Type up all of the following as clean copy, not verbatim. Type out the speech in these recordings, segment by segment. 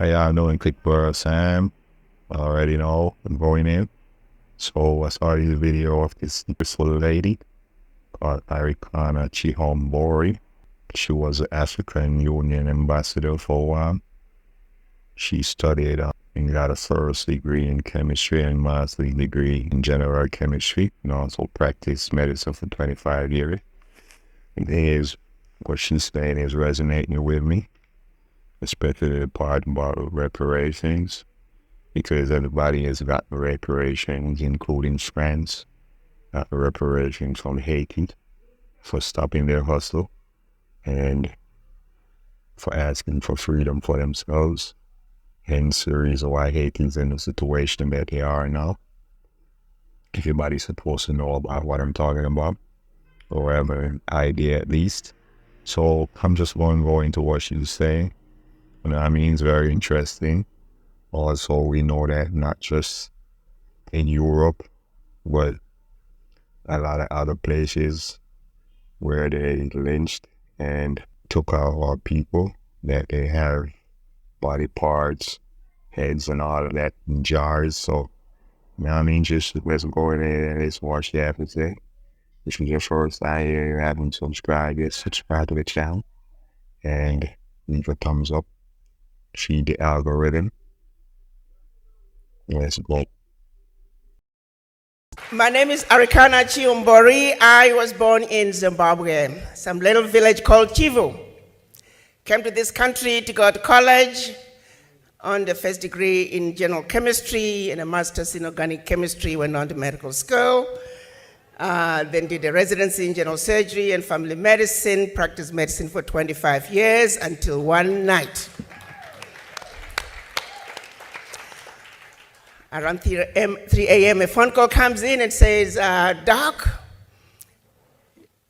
How y'all doing? Clickborough Sam. Already know I'm going in. So I saw this video of this beautiful lady called Arikana Chihombori. She was an African Union ambassador for a while. She studied and got a first degree in chemistry and master's degree in general chemistry, and also practiced medicine for 25 years. And the thing is, what she's saying is resonating with me, especially the part about reparations, because everybody has gotten reparations, including France, reparations from Haiti for stopping their hustle and for asking for freedom for themselves. Hence the reason why Haiti's in the situation that they are now. Everybody's supposed to know about what I'm talking about, or have an idea at least. So I'm just going to go into what she's saying. You know what I mean? It's very interesting. Also, we know that not just in Europe, but a lot of other places where they lynched and took out our people, that they have body parts, heads and all of that in jars. So, you know what I mean? Just let's go in there and let's watch the episode. If it's your first time here, you haven't subscribed yet, subscribe to the channel and leave a thumbs up. Feed the algorithm. Let's go. My name is Arikana Chihombori. I was born in Zimbabwe, some little village called Chivu. Came to this country to go to college on the first degree in general chemistry and a master's in organic chemistry, went on to medical school. Then did a residency in general surgery and family medicine, practiced medicine for 25 years until one night. Around 3 a.m., a phone call comes in and says, Doc,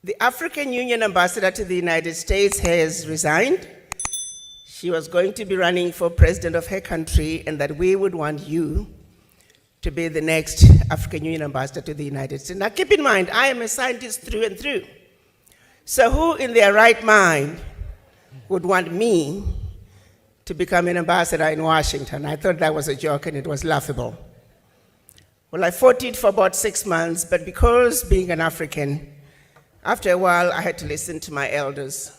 the African Union ambassador to the United States has resigned. She was going to be running for president of her country, and that we would want you to be the next African Union ambassador to the United States. Now keep in mind, I am a scientist through and through. So who in their right mind would want me to become an ambassador in Washington? I thought that was a joke and it was laughable. Well, I fought it for about 6 months, but because being an African, after a while I had to listen to my elders.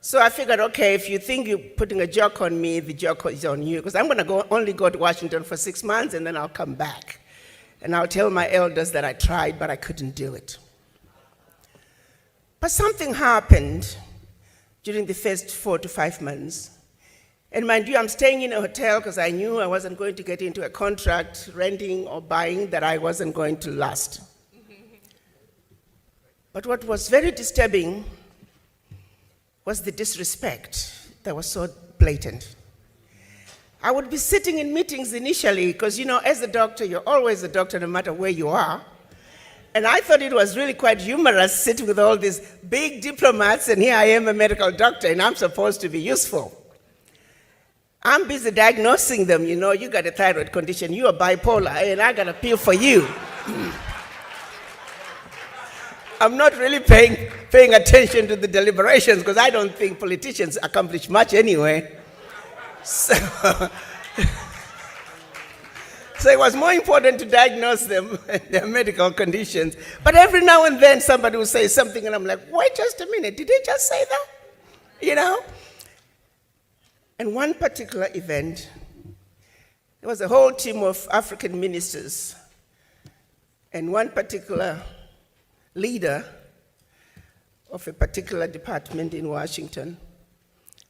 So I figured, okay, if you think you're putting a joke on me, the joke is on you, because I'm going to only go to Washington for 6 months and then I'll come back. And I'll tell my elders that I tried, but I couldn't do it. But something happened during the first 4 to 5 months. And mind you, I'm staying in a hotel because I knew I wasn't going to get into a contract, renting or buying, that I wasn't going to last. But what was very disturbing was the disrespect that was so blatant. I would be sitting in meetings initially, because you know, as a doctor, you're always a doctor no matter where you are. And I thought it was really quite humorous sitting with all these big diplomats, and here I am, a medical doctor, and I'm supposed to be useful. I'm busy diagnosing them, you know, you got a thyroid condition, you are bipolar, and I got a pill for you. I'm not really paying attention to the deliberations, because I don't think politicians accomplish much anyway. So it was more important to diagnose them, their medical conditions. But every now and then somebody will say something and I'm like, wait just a minute, did they just say that? You know? And one particular event, there was a whole team of African ministers, and one particular leader of a particular department in Washington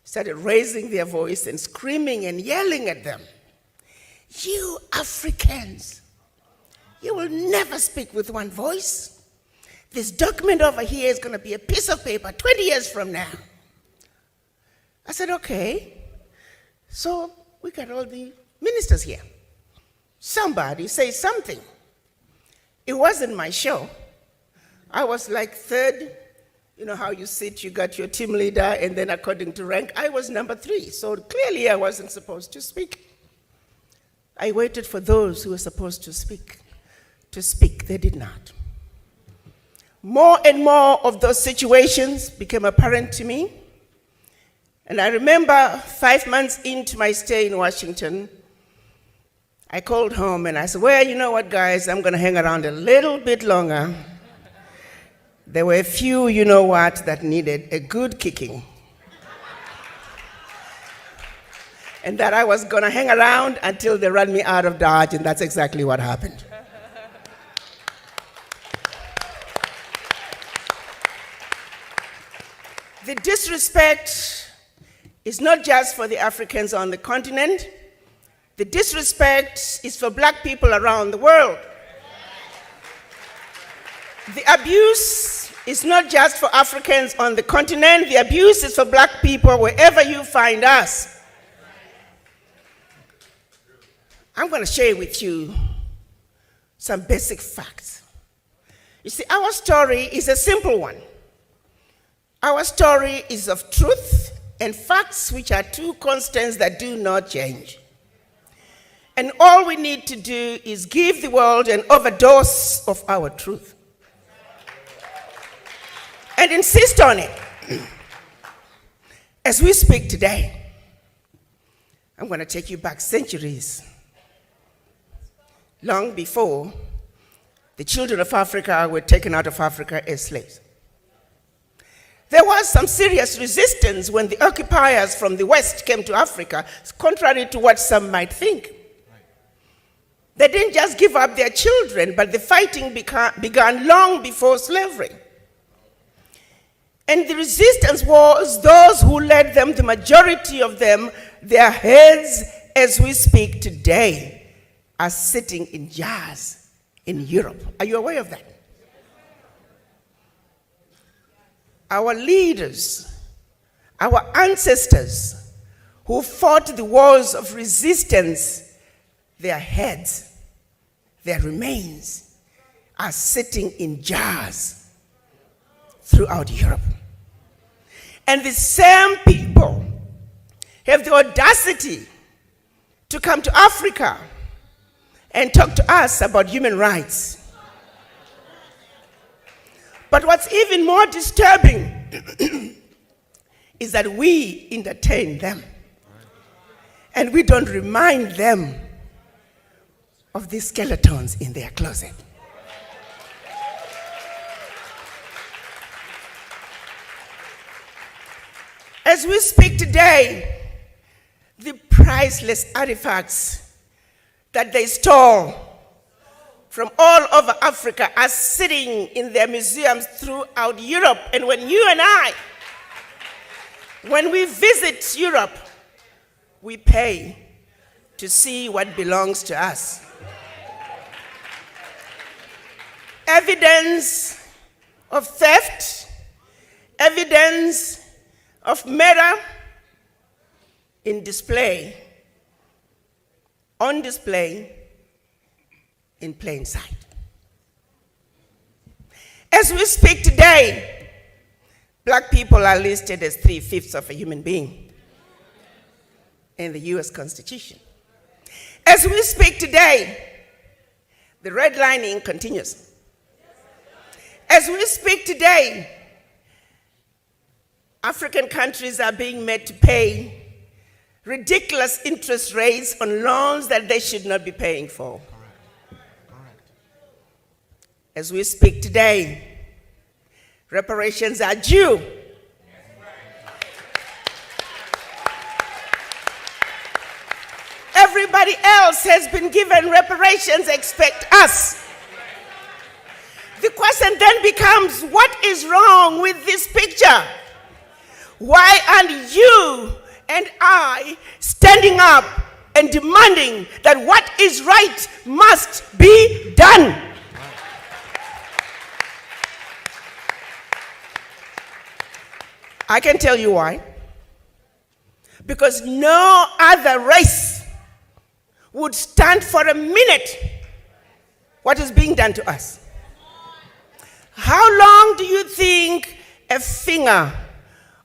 started raising their voice and screaming and yelling at them. You Africans, you will never speak with one voice. This document over here is going to be a piece of paper 20 years from now. I said, okay. So we got all the ministers here. Somebody say something. It wasn't my show. I was like third. You know how you sit, you got your team leader, and then according to rank, I was number 3. So clearly I wasn't supposed to speak. I waited for those who were supposed to speak. They did not. More and more of those situations became apparent to me. And I remember 5 months into my stay in Washington, I called home and I said, well, you know what, guys, I'm going to hang around a little bit longer. There were a few, you know what, that needed a good kicking. And that I was going to hang around until they ran me out of Dodge, and that's exactly what happened. The disrespect is not just for the Africans on the continent. The disrespect is for black people around the world. The abuse is not just for Africans on the continent. The abuse is for black people wherever you find us. I'm going to share with you some basic facts. You see, our story is a simple one. Our story is of truth and facts, which are two constants that do not change. And all we need to do is give the world an overdose of our truth and insist on it. As we speak today, I'm going to take you back centuries, long before the children of Africa were taken out of Africa as slaves. There was some serious resistance when the occupiers from the West came to Africa, contrary to what some might think. They didn't just give up their children, but the fighting began long before slavery. And the resistance was those who led them, the majority of them, their heads, as we speak today, are sitting in jars in Europe. Are you aware of that? Our leaders, our ancestors who fought the wars of resistance, their heads, their remains are sitting in jars throughout Europe. And the same people have the audacity to come to Africa and talk to us about human rights. But what's even more disturbing is that we entertain them and we don't remind them of these skeletons in their closet. As we speak today, the priceless artifacts that they stole from all over Africa are sitting in their museums throughout Europe. And when you and I, when we visit Europe, we pay to see what belongs to us. Evidence of theft, evidence of murder on display in plain sight. As we speak today, black people are listed as 3/5 of a human being in the US Constitution. As we speak today, the redlining continues. As we speak today, African countries are being made to pay ridiculous interest rates on loans that they should not be paying for. Correct. As we speak today, reparations are due. Everybody else has been given reparations, expect us. The question then becomes, what is wrong with this picture? Why aren't you and I standing up and demanding that what is right must be done? I can tell you why. Because no other race would stand for a minute what is being done to us. How long do you think a finger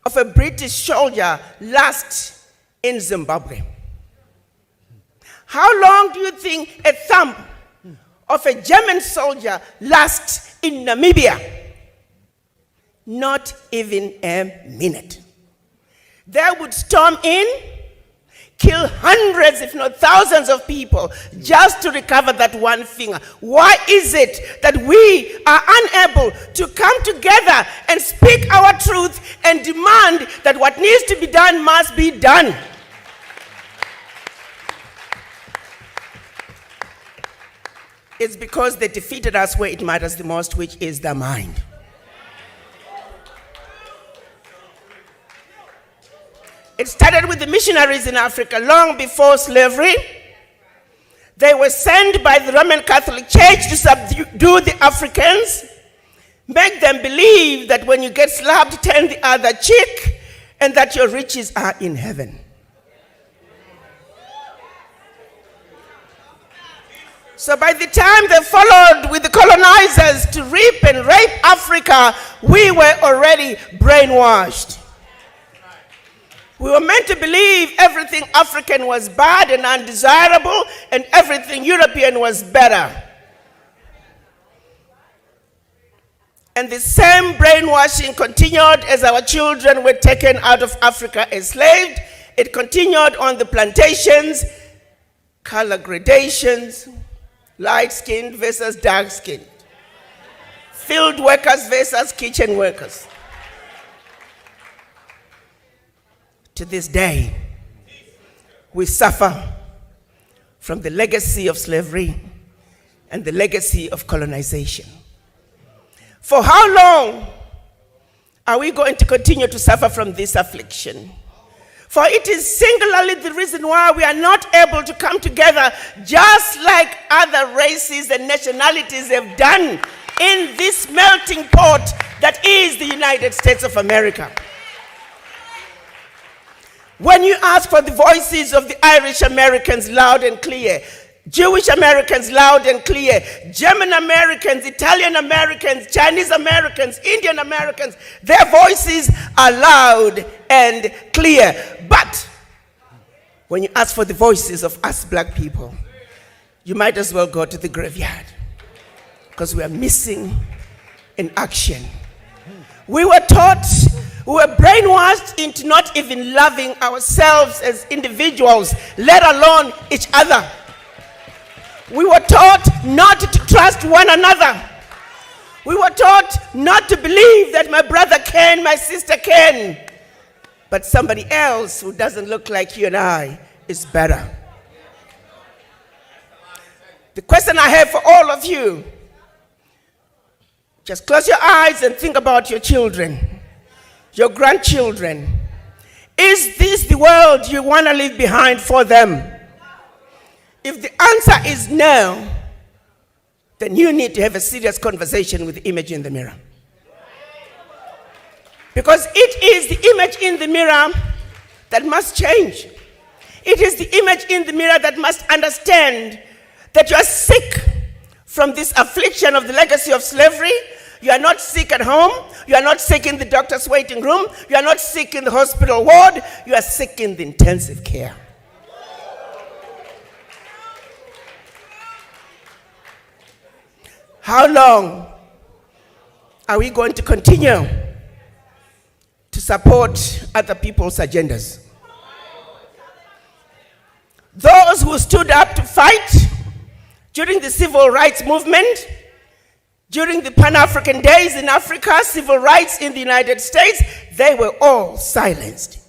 of a British soldier lasts in Zimbabwe? How long do you think a thumb of a German soldier lasts in Namibia? Not even a minute. They would storm in, kill hundreds, if not thousands of people just to recover that one finger. Why is it that we are unable to come together and speak our truth and demand that what needs to be done must be done? It's because they defeated us where it matters the most, which is the mind. It started with the missionaries in Africa long before slavery. They were sent by the Roman Catholic Church to subdue the Africans, make them believe that when you get slapped, turn the other cheek, and that your riches are in heaven. So by the time they followed with the colonizers to rape and rape Africa, we were already brainwashed. We were meant to believe everything African was bad and undesirable, and everything European was better. And the same brainwashing continued as our children were taken out of Africa enslaved. It continued on the plantations, color gradations, light-skinned versus dark-skinned, field workers versus kitchen workers. To this day, we suffer from the legacy of slavery and the legacy of colonization. For how long are we going to continue to suffer from this affliction? For it is singularly the reason why we are not able to come together just like other races and nationalities have done in this melting pot that is the United States of America. When you ask for the voices of the Irish Americans loud and clear, Jewish Americans loud and clear, German Americans, Italian Americans, Chinese Americans, Indian Americans, their voices are loud and clear. But when you ask for the voices of us black people, you might as well go to the graveyard, because we are missing in action. We were taught, we were brainwashed into not even loving ourselves as individuals, let alone each other. We were taught not to trust one another. We were taught not to believe that my brother can, my sister can, but somebody else who doesn't look like you and I is better. The question I have for all of you, just close your eyes and think about your children, your grandchildren. Is this the world you want to leave behind for them? If the answer is no, then you need to have a serious conversation with the image in the mirror. Because it is the image in the mirror that must change. It is the image in the mirror that must understand that you are sick from this affliction of the legacy of slavery. You are not sick at home. You are not sick in the doctor's waiting room. You are not sick in the hospital ward. You are sick in the intensive care. How long are we going to continue to support other people's agendas? Those who stood up to fight during the civil rights movement, during the Pan-African days in Africa, civil rights in the United States, they were all silenced.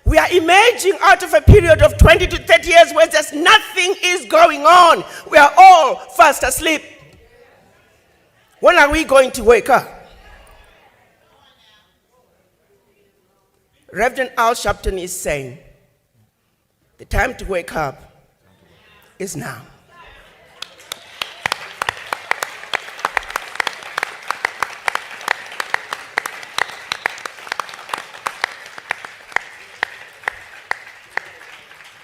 We are emerging out of a period of 20 to 30 years where just nothing is going on. We are all fast asleep. When are we going to wake up? Reverend Al Sharpton is saying, the time to wake up is now.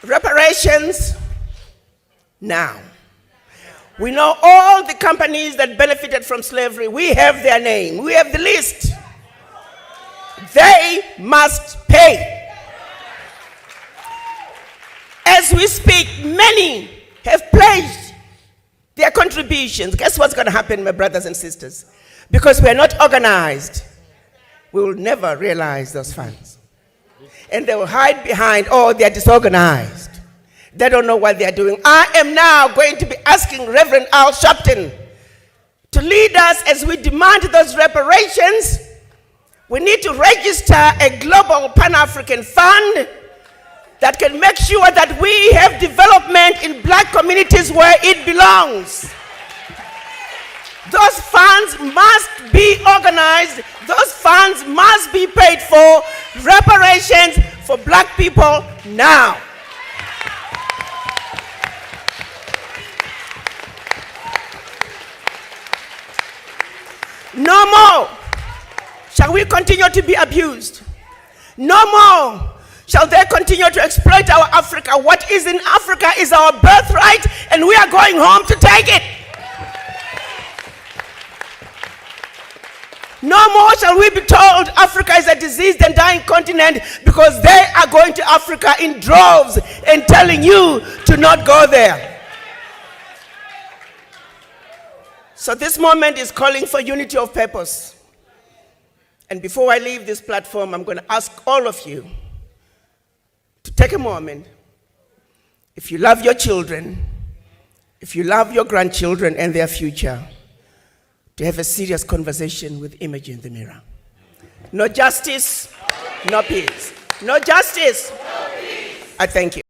Reparations now. We know all the companies that benefited from slavery. We have their name. We have the list. They must pay. As we speak, many have pledged their contributions. Guess what's going to happen, my brothers and sisters? Because we are not organized, we will never realize those funds. And they will hide behind, oh, they're disorganized. They don't know what they're doing. I am now going to be asking Reverend Al Sharpton to lead us as we demand those reparations. We need to register a global Pan-African fund that can make sure that we have development in black communities where it belongs. Those funds must be organized. Those funds must be paid for. Reparations for black people now. No more shall we continue to be abused. No more shall they continue to exploit our Africa. What is in Africa is our birthright, and we are going home to take it. No more shall we be told Africa is a diseased and dying continent because they are going to Africa in droves and telling you to not go there. So this moment is calling for unity of purpose. And before I leave this platform, I'm going to ask all of you to take a moment. If you love your children, if you love your grandchildren and their future, to have a serious conversation with Image in the Mirror. No justice, no peace. No justice, no peace. I thank you.